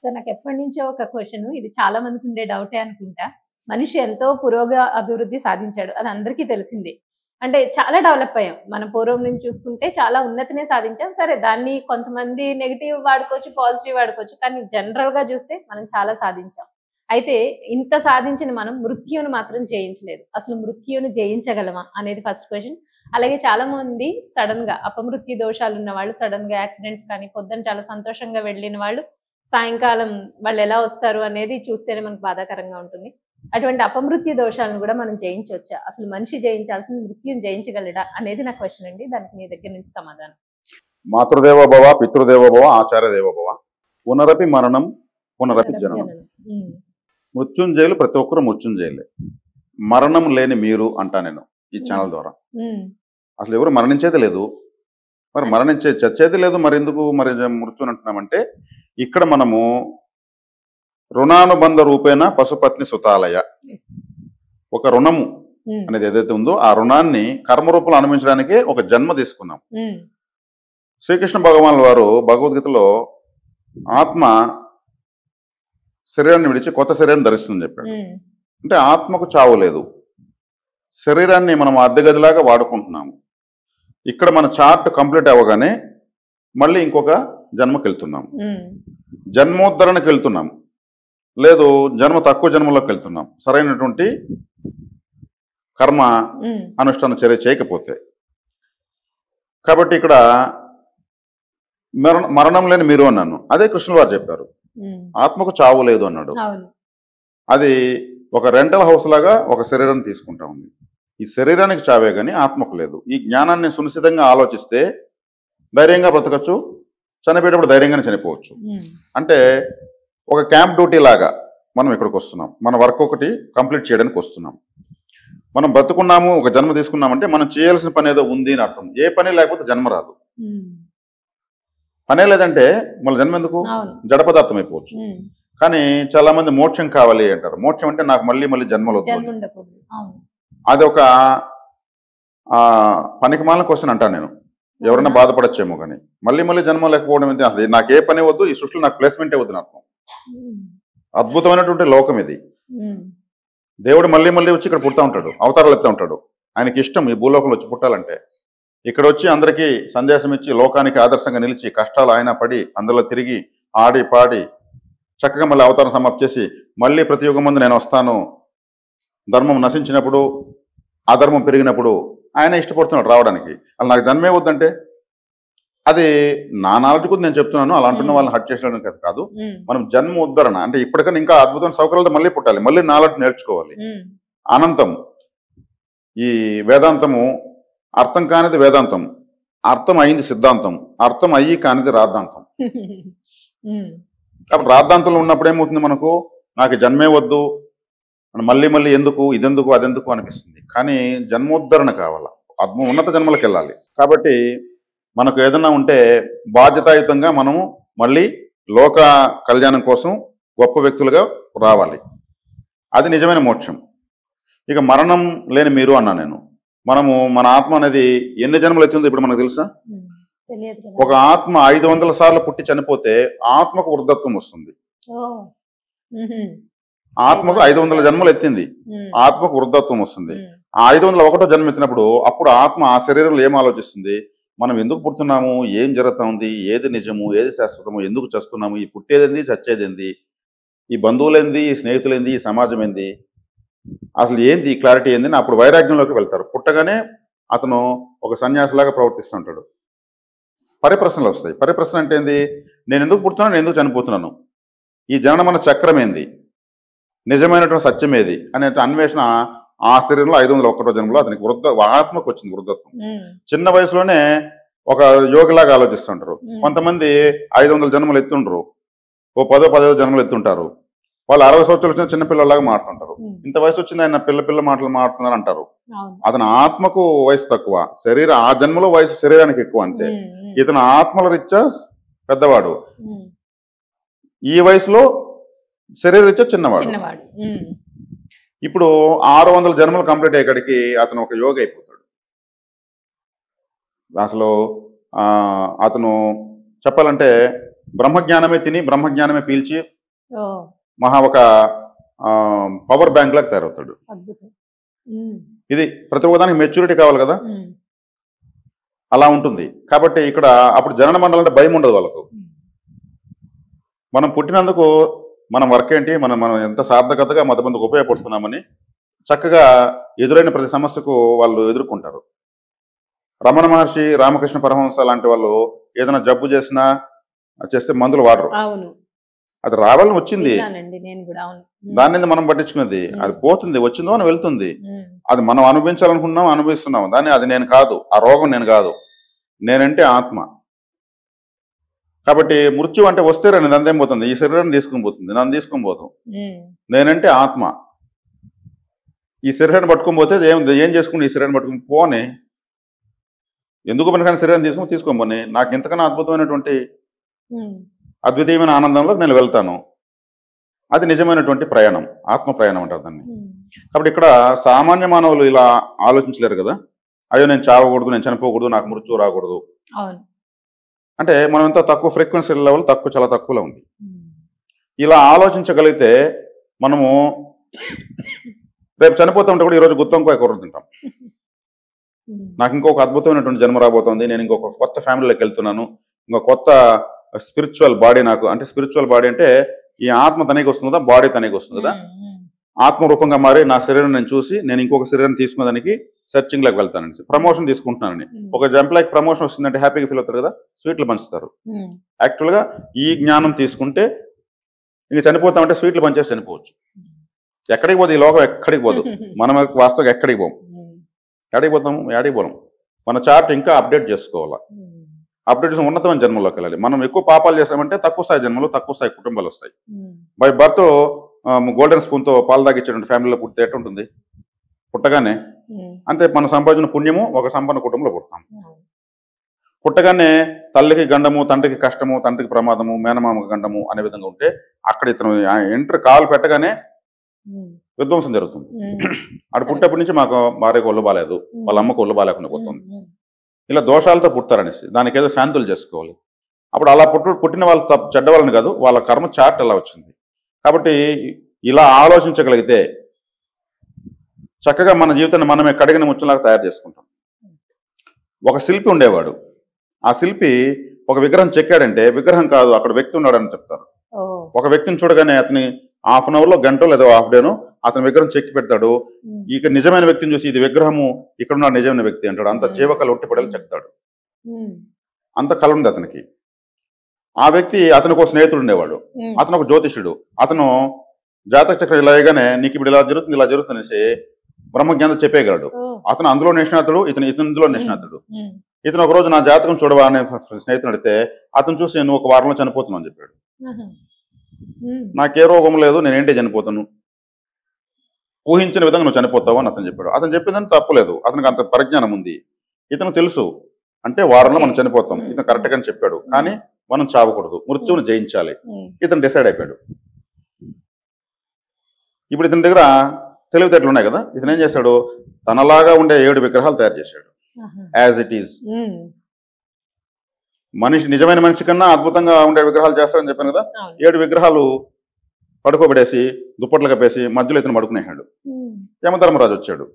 So నాకెప్పటి నుంచో ఒక question, ఇది చాలా మందికి ఉండే డౌటే అనుకుంటా. మనిషి ఎంతో అభివృద్ధి సాధించాడు. అది అందరికీ తెలిసిందే. అంటే చాలా డెవలప్ అయ్యాం. మనం పూర్వం నుంచి చూసుకుంటే చాలా ఉన్నతినే సాధించాం. సరే దాన్ని కొంతమంది నెగెటివ్ వాడుకోవచ్చు, పాజిటివ్ వాడుకోవచ్చు. కానీ జనరల్‌గా చూస్తే మనం చాలా సాధించాం. అయితే ఇంత సాధించిన మనం మృత్యువుని మాత్రం జయించలేదు. అసలు మృత్యువుని జయించగలమా అనేది ఫస్ట్ క్వెషన్. అలాగే చాలామంది సడెన్‌గా అపమృత్యు దోషాలున్న వాళ్ళు సడెన్‌గా యాక్సిడెంట్స్ కానీ, పొద్దున చాలా సంతోషంగా వెళ్ళిన వాళ్ళు సాయంకాలం వాళ్ళెలా వస్తారు అనేది చూస్తేనే మనకు బాధాకరంగా ఉంటుంది. అటువంటి అపమృత్యు దోషాలను గూడా మనం జయించొచ్చా? అసలు మనిషి జయించాల్సింది మృత్యుని జయించగలడా? అనేది నా క్వెషన్ అండి. దానికి మీ దగ్గర నుంచి సమాధానం. మాతృదేవో భవ, పితృదేవో భవ, ఆచార్య దేవో భవ. పునరపి మరణం, పునరపి జననం. మృత్యుంజయులు ప్రతి ఒక్కరు మృత్యుంజయులే. మరణం లేని మీరు అంటా నేను ఈ ఛానల్ ద్వారా. అసలు ఎవరు మరణించేది లేదు. మరి చచ్చేది లేదు, మరి ఎందుకు మరి మృత్యుని అంటున్నామంటే, ఇక్కడ మనము రుణానుబంధ రూపేణ పశుపత్ని సుతాలయ, ఒక రుణము అనేది ఏదైతే ఉందో ఆ రుణాన్ని కర్మరూపంలో అనుభవించడానికి ఒక జన్మ తీసుకున్నాం. శ్రీకృష్ణ భగవానుల వారు భగవద్గీతలో ఆత్మ శరీరాన్ని విడిచి కొత్త శరీరాన్ని ధరిస్తుందని చెప్పాడు. అంటే ఆత్మకు చావు లేదు. శరీరాన్ని మనం అద్దెగదిలాగా వాడుకుంటున్నాము. ఇక్కడ మన చార్ట్ కంప్లీట్ అవ్వగానే మళ్ళీ ఇంకొక జన్మకి వెళ్తున్నాం. జన్మోద్ధరణకి వెళ్తున్నాం, లేదు జన్మ తక్కువ జన్మలోకి వెళ్తున్నాం సరైనటువంటి కర్మ అనుష్ఠాన చర్య చేయకపోతే. కాబట్టి ఇక్కడ మరణం లేని మీరు అన్నాను, అదే కృష్ణుల వారు చెప్పారు. ఆత్మకు చావు లేదు అన్నాడు. అది ఒక రెంటల్ హౌస్ లాగా ఒక శరీరం తీసుకుంటా ఉంది. ఈ శరీరానికి చావే కానీ ఆత్మకు లేదు. ఈ జ్ఞానాన్ని సునిశ్చితంగా ఆలోచిస్తే ధైర్యంగా బ్రతకచ్చు, చనిపోయేటప్పుడు ధైర్యంగానే చనిపోవచ్చు. అంటే ఒక క్యాంప్ డ్యూటీ లాగా మనం ఇక్కడికి వస్తున్నాం, మన వర్క్ ఒకటి కంప్లీట్ చేయడానికి వస్తున్నాం. మనం బ్రతుకున్నాము, ఒక జన్మ తీసుకున్నామంటే మనం చేయాల్సిన పని ఏదో ఉంది అని అర్థం. ఏ పని లేకపోతే జన్మ రాదు. పనే లేదంటే మళ్ళీ జన్మ ఎందుకు? జడ పదార్థం అయిపోవచ్చు. కానీ చాలా మంది మోక్షం కావాలి అంటారు. మోక్షం అంటే నాకు మళ్ళీ మళ్ళీ జన్మలు వద్దు. అది ఒక పనికిమాలిన క్వశ్చన్ అంటాను నేను. ఎవరైనా బాధపడచ్చేమో కానీ మళ్ళీ మళ్ళీ జన్మ లేకపోవడం ఏంటి? అసలు నాకు ఏ పని వద్దు, ఈ సృష్టిలో నాకు ప్లేస్మెంటే వద్దు అర్థం. అద్భుతమైనటువంటి లోకం ఇది. దేవుడు మళ్ళీ మళ్ళీ వచ్చి ఇక్కడ పుడతా ఉంటాడు, అవతారాలు ఎత్తా ఉంటాడు. ఆయనకి ఇష్టం ఈ భూలోకంలో వచ్చి పుట్టాలంటే. ఇక్కడ వచ్చి అందరికీ సందేశం ఇచ్చి లోకానికి ఆదర్శంగా నిలిచి కష్టాలు ఆయన పడి అందులో తిరిగి ఆడి పాడి చక్కగా మళ్ళీ అవతారం సమాప్తి చేసి మళ్ళీ ప్రతి యుగం ముందు నేను వస్తాను, ధర్మం నశించినప్పుడు అధర్మం పెరిగినప్పుడు ఆయన ఇష్టపడుతున్నాడు రావడానికి. అలా నాకు జన్మే వద్దంటే అది నా నాలెడ్జ్ కూడా నేను చెప్తున్నాను. అలా అంటున్న వాళ్ళని హట్ చేసడానికి కాదు. మనం జన్మ ఉద్ధరణ అంటే ఇప్పటికన్నా ఇంకా అద్భుతమైన సౌకర్యాలతో మళ్ళీ పుట్టాలి, మళ్ళీ నాలెడ్జ్ నేర్చుకోవాలి. అనంతం ఈ వేదాంతము అర్థం కానిది వేదాంతం, అర్థం అయింది సిద్ధాంతం, అర్థం అయ్యి కానిది రాద్ధాంతం. కాబట్టి రాద్ధాంతంలో ఉన్నప్పుడు ఏమవుతుంది, మనకు నాకు జన్మే వద్దు, మళ్ళీ మళ్ళీ ఎందుకు, ఇదెందుకు, అదెందుకు అనిపిస్తుంది. కానీ జన్మోద్ధరణ కావాల, ఉన్నత జన్మలకు వెళ్ళాలి. కాబట్టి మనకు ఏదైనా ఉంటే బాధ్యతాయుతంగా మనము మళ్ళీ లోక కళ్యాణం కోసం గొప్ప వ్యక్తులుగా రావాలి. అది నిజమైన మోక్షం. ఇక మరణం లేని మీరు అన్నా నేను. మనము మన ఆత్మ అనేది ఎన్ని జన్మలు ఎత్తుందో ఇప్పుడు మనకు తెలుసా? ఒక ఆత్మ 500 సార్లు పుట్టి చనిపోతే ఆత్మకు వృద్ధత్వం వస్తుంది. ఆత్మకు 500 జన్మలు ఎత్తింది, ఆత్మకు వృద్ధత్వం వస్తుంది. ఆ 501వ జన్మ ఎత్తినప్పుడు అప్పుడు ఆత్మ ఆ శరీరంలో ఏం ఆలోచిస్తుంది? మనం ఎందుకు పుడుతున్నాము, ఏం జరుగుతా ఉంది, ఏది నిజము, ఏది శాశ్వతము, ఎందుకు చస్తున్నాము, ఈ పుట్టేదేంది, చచ్చేదేంది, ఈ బంధువులేంది, ఈ స్నేహితులేంది, ఈ సమాజం ఏంది, అసలు ఏంది, ఈ క్లారిటీ ఏంది అని అప్పుడు వైరాగ్యంలోకి వెళ్తారు. పుట్టగానే అతను ఒక సన్యాసిలాగా ప్రవర్తిస్తుంటాడు. పరిప్రశ్నలు వస్తాయి. పరిప్రశ్న అంటే ఏంది? నేను ఎందుకు పుడుతున్నాను, నేను ఎందుకు చనిపోతున్నాను, ఈ జననమన చక్రం ఏంది, నిజమైనటువంటి సత్యం ఏది అనే అన్వేషణ ఆ శరీరంలో 501వ జన్మలో అతనికి ఆత్మకు వచ్చింది వృద్ధత్వం. చిన్న వయసులోనే ఒక యోగిలాగా ఆలోచిస్తుంటారు. కొంతమంది 500 జన్మలు ఎత్తుండ్రు, ఓ 10 జన్మలు ఎత్తుంటారు. వాళ్ళు 60 సంవత్సరాలు వచ్చిన చిన్నపిల్లలాగా మారుతుంటారు. ఇంత వయసు వచ్చింది ఆయన పిల్ల మాటలు మారుతున్నారు అంటారు. అతని ఆత్మకు వయసు తక్కువ, ఆ జన్మలో వయసు శరీరానికి ఎక్కువ. అంతే. ఇతను ఆత్మల రీత్యా పెద్దవాడు, ఈ వయసులో శరీర రీత్యా చిన్నవాడు. ఇప్పుడు 600 జన్మలు కంప్లీట్ అయ్యేకాడికి అతను ఒక యోగి అయిపోతాడు. అసలు అతను చెప్పాలంటే బ్రహ్మజ్ఞానమే తిని బ్రహ్మజ్ఞానమే పీల్చి ఓ మహా ఒక పవర్ బ్యాంక్ లాగా తయారవుతాడు. అద్భుతం. ఇది ప్రతి ఒక్కదానికి మెచ్యూరిటీ కావాలి కదా, అలా ఉంటుంది. కాబట్టి ఇక్కడ అప్పుడు జనన మండలం అంటే భయం ఉండదు వాళ్ళకు. మనం పుట్టినందుకు మనం వర్క్ ఏంటి, మనం మనం ఎంత సార్థకతగా మతమందికి ఉపయోగపడుతున్నామని చక్కగా ఎదురైన ప్రతి సమస్యకు వాళ్ళు ఎదుర్కొంటారు. రమణ మహర్షి, రామకృష్ణ పరమహంస లాంటి వాళ్ళు ఏదైనా జబ్బు చేసినా చేస్తే మందులు వాడరు. అవును, అది రావాలని వచ్చింది, విన్నానండి నేను కూడా. అవును. దాన్ని మనం పట్టించుకున్నది. అది పోతుంది, వచ్చిందో అని వెళ్తుంది. అది మనం అనుభవించాలనుకున్నాం, అనుభవిస్తున్నాం దాన్ని. అది నేను కాదు, ఆ రోగం నేను కాదు, నేనంటే ఆత్మ. కాబట్టి మృత్యు అంటే వస్తే నన్ను అందేం పోతుంది, ఈ శరీరాన్ని తీసుకుని పోతుంది, నన్ను తీసుకుని పోతాం. నేనంటే ఆత్మ. ఈ శరీరాన్ని పట్టుకొని పోతే ఏం చేసుకుని ఈ శరీరాన్ని పట్టుకుని పోని, ఎందుకు పనికైనా శరీరాన్ని తీసుకొని పోని, నాకు ఇంతకన్నా అద్భుతమైనటువంటి అద్వితీయమైన ఆనందంలో నేను వెళ్తాను. అది నిజమైనటువంటి ప్రయాణం, ఆత్మ ప్రయాణం అంటారు దాన్ని. కాబట్టి ఇక్కడ సామాన్య మానవులు ఇలా ఆలోచించలేరు కదా, అయ్యో నేను చావకూడదు, నేను చనిపోకూడదు, నాకు మృత్యు రాకూడదు. అంటే మనం ఎంత తక్కువ ఫ్రీక్వెన్సీ లెవెల్ చాలా తక్కువలో ఉంది. ఇలా ఆలోచించగలిగితే మనము రేపు చనిపోతూ ఉంటే కూడా ఈరోజు గుత్తంకాయ కూర తింటాం. నాకు ఇంకొక అద్భుతమైనటువంటి జన్మ రాబోతోంది, నేను ఇంకొక కొత్త ఫ్యామిలీలోకి వెళ్తున్నాను, ఇంకొక కొత్త స్పిరిచువల్ బాడీ. నాకు అంటే స్పిరిచువల్ బాడీ అంటే ఈ ఆత్మ తనకి వస్తుంది కదా, బాడీ తనకి వస్తుంది కదా, ఆత్మ రూపంగా మారి నా శరీరం నేను చూసి నేను ఇంకొక శరీరం తీసుకునేదానికి సెర్చింగ్ లోకి వెళ్తానండి. ప్రమోషన్ తీసుకుంటున్నానని, ఒక ఎంప్లాయ్కి ప్రమోషన్ వస్తుందంటే హ్యాపీగా ఫీల్ అవుతారు కదా, స్వీట్లు పంచుతారు. యాక్చువల్గా ఈ జ్ఞానం తీసుకుంటే ఇంక చనిపోతామంటే స్వీట్లు పంచేసి చనిపోవచ్చు. ఎక్కడికి పోదు ఈ లోకం, ఎక్కడికి పోదు. మనం వాస్తవంగా ఎక్కడికి పోం. ఎక్కడికి పోతాము, ఎక్కడికి పోలేం. మన చార్ట్ ఇంకా అప్డేట్ చేసుకోవాలి. అప్డేట్ చేసి ఉన్నతమైన జన్మలోకి వెళ్ళాలి. మనం ఎక్కువ పాపాలు చేసామంటే తక్కువ స్థాయి జన్మలు, తక్కువ స్థాయి కుటుంబాలు వస్తాయి. బై బర్త్ గోల్డెన్ స్పూన్తో పాలు తాగిచ్చేటువంటి ఫ్యామిలీలో పుట్టితే ఎట్టుంటుంది, పుట్టగానే అంటే మన సంపాదించిన పుణ్యము ఒక సంపన్న కుటుంబంలో పుడతాం. పుట్టగానే తల్లికి గండము, తండ్రికి కష్టము, తండ్రికి ప్రమాదము, మేనమామకి గండము అనే విధంగా ఉంటే అక్కడ ఇతను ఎంటర్ కాలు పెట్టగానే విధ్వంసం జరుగుతుంది. అక్కడ పుట్టేప్పటి నుంచి మాకు భార్యకు ఒళ్ళు బాలేదు, వాళ్ళ అమ్మకు ఒళ్ళు బాలేకుండా పోతుంది, ఇలా దోషాలతో పుడతారనేసి దానికి ఏదో శాంతులు చేసుకోవాలి. అప్పుడు అలా పుట్టిన వాళ్ళు చెడ్డవాళ్ళని కాదు, వాళ్ళ కర్మ చార్ట్ ఎలా వచ్చింది. కాబట్టి ఇలా ఆలోచించగలిగితే చక్కగా మన జీవితాన్ని మనమే కడిగిన ముచ్చలాగా తయారు చేసుకుంటాం. ఒక శిల్పి ఉండేవాడు, ఆ శిల్పి ఒక విగ్రహం చెక్కాడంటే విగ్రహం కాదు అక్కడ వ్యక్తి ఉన్నాడని చెప్తారు. ఒక వ్యక్తిని చూడగానే అతని హాఫ్ అన్ అవర్లో, గంట లేదా హాఫ్ డేనో అతని విగ్రహం చెక్కి పెడతాడు. ఇక నిజమైన వ్యక్తిని చూసి ఇది విగ్రహము, ఇక్కడ ఉన్న నిజమైన వ్యక్తి అంటాడు. అంత జీవకళ ఒట్టిపడేలా చెప్తాడు, అంత కళ ఉంది అతనికి. ఆ వ్యక్తి అతనికి ఒక స్నేహితుడు ఉండేవాడు, అతను ఒక జ్యోతిష్యుడు. అతను జాతక చక్రం ఇలా వేయగానే నీకు ఇప్పుడు ఇలా జరుగుతుంది, ఇలా జరుగుతుంది అనేసి బ్రహ్మజ్ఞానం చెప్పేయగలడు. అతను అందులో నిష్ణాతుడు, ఇతను ఇందులో నిష్ణాతుడు. ఇతను ఒక రోజు నా జాతకం చూడవా అనే స్నేహితుడు అడిగితే అతను చూసి నేను ఒక వారంలో చనిపోతున్నాను అని చెప్పాడు. నాకే రోగం లేదు, నేనేంటి చనిపోతాను, ఊహించిన విధంగా నువ్వు చనిపోతావు అని అతను చెప్పాడు. అతను చెప్పిందని తప్పులేదు, అతనికి అంత పరిజ్ఞానం ఉంది. ఇతను తెలుసు అంటే వారంలో మనం చనిపోతాం, ఇతను కరెక్ట్గా అని చెప్పాడు. కానీ మనం చావకూడదు, మృత్యువును జయించాలి, ఇతను డిసైడ్ అయిపోయాడు. ఇప్పుడు ఇతని దగ్గర తెలివితేటలు ఉన్నాయి కదా, ఇతను ఏం చేశాడు, తనలాగా ఉండే 7 విగ్రహాలు తయారు చేశాడు. యాజ్ ఇట్ ఈజ్ మనిషి, నిజమైన మనిషి కన్నా అద్భుతంగా ఉండే విగ్రహాలు చేస్తారని చెప్పాను కదా. 7 విగ్రహాలు పడుకోబెడేసి దుప్పట్లు కప్పేసి మధ్యలో ఇతను పడుకునేసాడు. యమధర్మరాజు వచ్చాడు.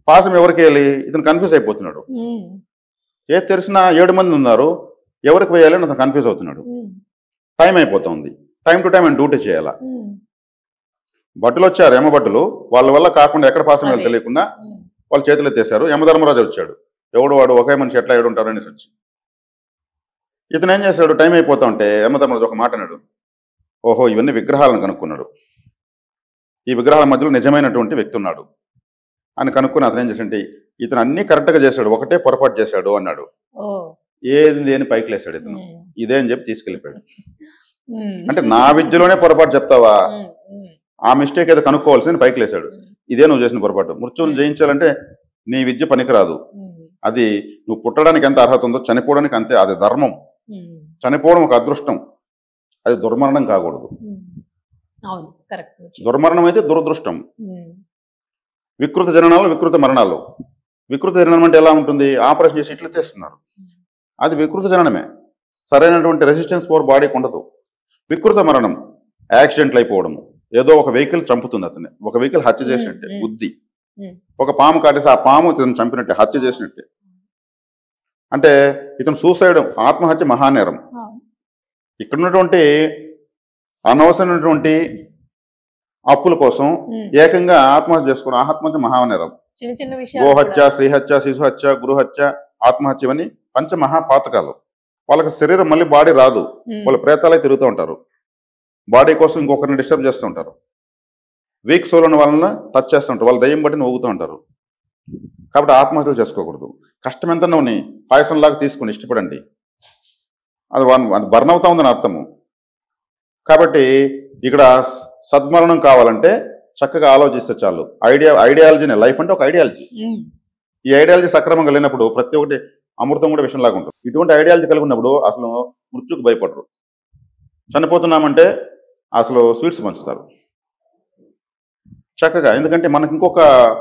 పాసం ఎవరికి వేయాలి, ఇతను కన్ఫ్యూజ్ అయిపోతున్నాడు. ఏది తెలిసినా 7 మంది ఉన్నారు, ఎవరికి వేయాలి అని అతను కన్ఫ్యూజ్ అవుతున్నాడు. టైం అయిపోతుంది, టైం టు టైం ఆయన డ్యూటీ చేయాలా. భటులు వచ్చారు, యమభటులు. వాళ్ళ వల్ల కాకుండా ఎక్కడ పాసం వేయాలి తెలియకుండా వాళ్ళు చేతులు ఎత్తేశారు. యమధర్మరాజు వచ్చాడు. ఎవడు వాడు ఒకే మనిషి ఎట్లా ఏడుంటారు అనేసి వచ్చి ఇతను ఏం చేశాడు, టైం అయిపోతా ఉంటే యమధర్మరాజు ఒక మాట అన్నాడు. ఓహో, ఇవన్నీ విగ్రహాలను కనుక్కున్నాడు, ఈ విగ్రహాల మధ్యలో నిజమైనటువంటి వ్యక్తి ఉన్నాడు అని కనుక్కుని అతను ఏం చేశాడంటే ఇతను అన్ని కరెక్ట్గా చేశాడు, ఒకటే పొరపాటు చేశాడు అన్నాడు. ఏది అని పైకి లేశాడు ఇతను. ఇదే అని చెప్పి తీసుకెళ్ళిపోయాడు. అంటే నా విద్యలోనే పొరపాటు చెప్తావా, ఆ మిస్టేక్ ఏదో కనుక్కోవాల్సింది పైకి లేశాడు. ఇదే నువ్వు చేసిన పొరపాటు. మృత్యువును జయించాలంటే నీ విద్య పనికిరాదు. అది నువ్వు పుట్టడానికి ఎంత అర్హత ఉందో చనిపోవడానికి అంతే. అది ధర్మం. చనిపోవడం ఒక అదృష్టం, అది దుర్మరణం కాకూడదు. దుర్మరణం అయితే దురదృష్టం. వికృత జననాలు, వికృత మరణాలు. వికృత జననం అంటే ఎలా ఉంటుంది, ఆపరేషన్ చేసి ఇట్లా తెస్తున్నారు, అది వికృత జననమే. సరైనటువంటి రెసిస్టెన్స్ పవర్ బాడీకి ఉండదు. వికృత మరణం, యాక్సిడెంట్లు అయిపోవడము, ఏదో ఒక వెహికల్ చంపుతుంది అతన్ని, ఒక వెహికల్ హత్య చేసినట్టే, బుద్ధి ఒక పాము కాటేసి ఆ పాము ఇతను చంపినట్టే, హత్య చేసినట్టే. అంటే ఇతను సూసైడ్, ఆత్మహత్య మహానేరం. ఇక్కడ ఉన్నటువంటి అనవసరమైనటువంటి అప్పుల కోసం ఏకంగా ఆత్మహత్య చేసుకోవడం, ఆత్మహత్య మహానేరం. చిన్న చిన్న విషయాలు గోహత్య, శ్రీహత్య, శిశుహత్య, గృహత్య, ఆత్మహత్య ఇవన్నీ పంచమహాపాతకాలు. వాళ్ళకి శరీరం మళ్ళీ బాడీ రాదు, వాళ్ళు ప్రేతాలే తిరుగుతూ ఉంటారు, బాడీ కోసం ఇంకొకరిని డిస్టర్బ్ చేస్తూ ఉంటారు, వీక్ సోల్ ఉన్న వాళ్ళని టచ్ చేస్తూ ఉంటారు, వాళ్ళు దయ్యం బట్టి ఊగుతూ ఉంటారు. కాబట్టి ఆత్మహత్యలు చేసుకోకూడదు. కష్టం ఎంత నువ్వు పాయసం లాగా తీసుకుని ఇష్టపడండి, అది బర్న్ అవుతా ఉందని అర్థము. కాబట్టి ఇక్కడ సద్మరణం కావాలంటే చక్కగా ఆలోచిస్తే చాలు. ఐడియాలజీనే లైఫ్ అంటే ఒక ఐడియాలజీ. ఈ ఐడియాలజీ సక్రమంగా లేనప్పుడు ప్రతి ఒక్కటి అమృతం కూడా విషయంలాగా ఉంటుంది. ఇటువంటి ఐడియాలజీ కలిగి ఉన్నప్పుడు అసలు మృత్యుకు భయపడరు. చనిపోతున్నామంటే అసలు స్వీట్స్ పంచుతారు చక్కగా. ఎందుకంటే మనకి ఇంకొక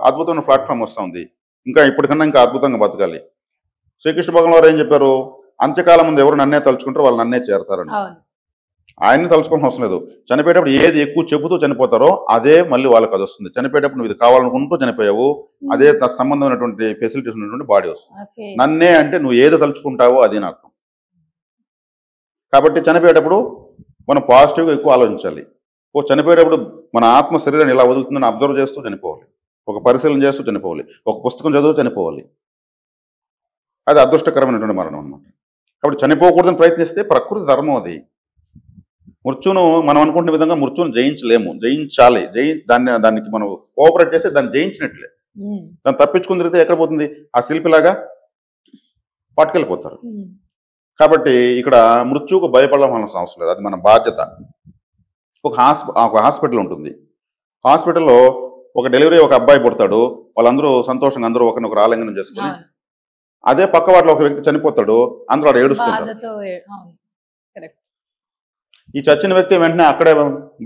అద్భుతమైన ప్లాట్ఫామ్ వస్తుంది, ఇంకా ఇప్పటికన్నా ఇంకా అద్భుతంగా బతకాలి. శ్రీకృష్ణ భగవాన్ వారు ఏం చెప్పారు? అంత్యకాలం ముందు ఎవరు నన్నే తలుచుకుంటారో వాళ్ళు నన్నే చేరతారని. ఆయన్ని తలుచుకోవాల్సిన అవసరం లేదు. చనిపోయేటప్పుడు ఏది ఎక్కువ చెబుతూ చనిపోతారో అదే మళ్ళీ వాళ్ళకి అది వస్తుంది. చనిపోయేటప్పుడు నువ్వు ఇది కావాలనుకుంటూ చనిపోయావు, అదే సంబంధమైనటువంటి ఫెసిలిటీస్ ఉన్నటువంటి బాడీ వస్తుంది. నన్నే అంటే నువ్వు ఏది తలుచుకుంటావో అది నా అర్థం. కాబట్టి చనిపోయేటప్పుడు మనం పాజిటివ్గా ఎక్కువ ఆలోచించాలి. చనిపోయేటప్పుడు మన ఆత్మ శరీరాన్ని ఇలా వదులుతుందని అబ్జర్వ్ చేస్తూ చనిపోవాలి, ఒక పరిశీలన చేస్తూ చనిపోవాలి, ఒక పుస్తకం చదువు చనిపోవాలి. అది అదృష్టకరమైనటువంటి మరణం అన్నమాట. కాబట్టి చనిపోకూడదని ప్రయత్నిస్తే ప్రకృతి ధర్మం అది. మృత్యును మనం అనుకుంటున్న విధంగా మృత్యును జయించలేము, జయించాలి. దానికి మనం కోఆపరేట్ చేస్తే దాన్ని జయించినట్లే. దాన్ని తప్పించుకుని తిరిగితే ఎక్కడ పోతుంది? ఆ శిల్పిలాగా పట్టుకెళ్ళిపోతారు. కాబట్టి ఇక్కడ మృత్యువుకు భయపడాల్సిన అవసరం లేదు, అది మన బాధ్యత. ఒక హాస్పిటల్ ఉంటుంది, హాస్పిటల్లో ఒక డెలివరీ ఒక అబ్బాయి పుడతాడు, వాళ్ళందరూ సంతోషంగా అందరూ ఒకరినొకరు ఆలింగనం చేసుకుని, అదే పక్క వాటిలో ఒక వ్యక్తి చనిపోతాడు, అందరూ అక్కడ ఏడుస్తుంటారు. ఈ చచ్చిన వ్యక్తి వెంటనే అక్కడే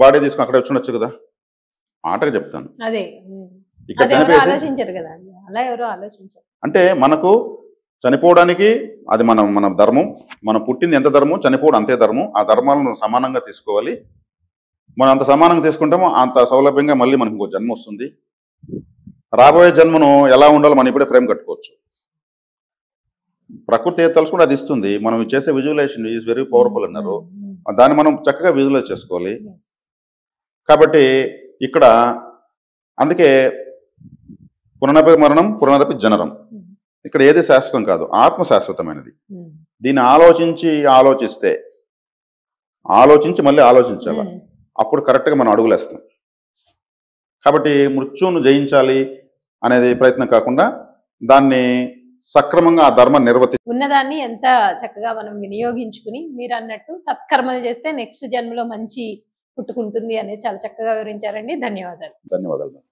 బాడీ తీసుకుని అక్కడే వచ్చి ఉండొచ్చు కదా, ఆటగా చెప్తాను. ఇక్కడ అంటే మనకు చనిపోవడానికి అది మన ధర్మం, మనం పుట్టింది ఎంత ధర్మం, చనిపోవడం అంతే ధర్మం. ఆ ధర్మాలను సమానంగా తీసుకోవాలి. మనం అంత సమానంగా తీసుకుంటామో అంత సౌలభ్యంగా మళ్ళీ మనకు ఇంకో జన్మ వస్తుంది. రాబోయే జన్మను ఎలా ఉండాలో మనం ఇప్పుడే ఫ్రేమ్ కట్టుకోవచ్చు. ప్రకృతి ఏది తలుచుకుంటే అది ఇస్తుంది. మనం చేసే విజువలైజేషన్ ఈజ్ వెరీ పవర్ఫుల్ అన్నారు, దాన్ని మనం చక్కగా విజువలైజ్ చేసుకోవాలి. కాబట్టి ఇక్కడ అందుకే పునరపి మరణం పునరపి జననం, ఇక్కడ ఏది శాశ్వతం కాదు, ఆత్మ శాశ్వతమైనది. దీన్ని ఆలోచించి మళ్ళీ ఆలోచించాలి, అప్పుడు కరెక్ట్గా మనం అడుగులేస్తాం. కాబట్టి మృత్యువును జయించాలి అనేది ప్రయత్నం కాకుండా దాన్ని సక్రమంగా ఆ ధర్మం ఉన్నదాన్ని ఎంత చక్కగా మనం వినియోగించుకుని మీరు అన్నట్టు సత్కర్మలు చేస్తే నెక్స్ట్ జన్మలో మంచి పుట్టుకుంటుంది అనేది చాలా చక్కగా వివరించారండి. ధన్యవాదాలు.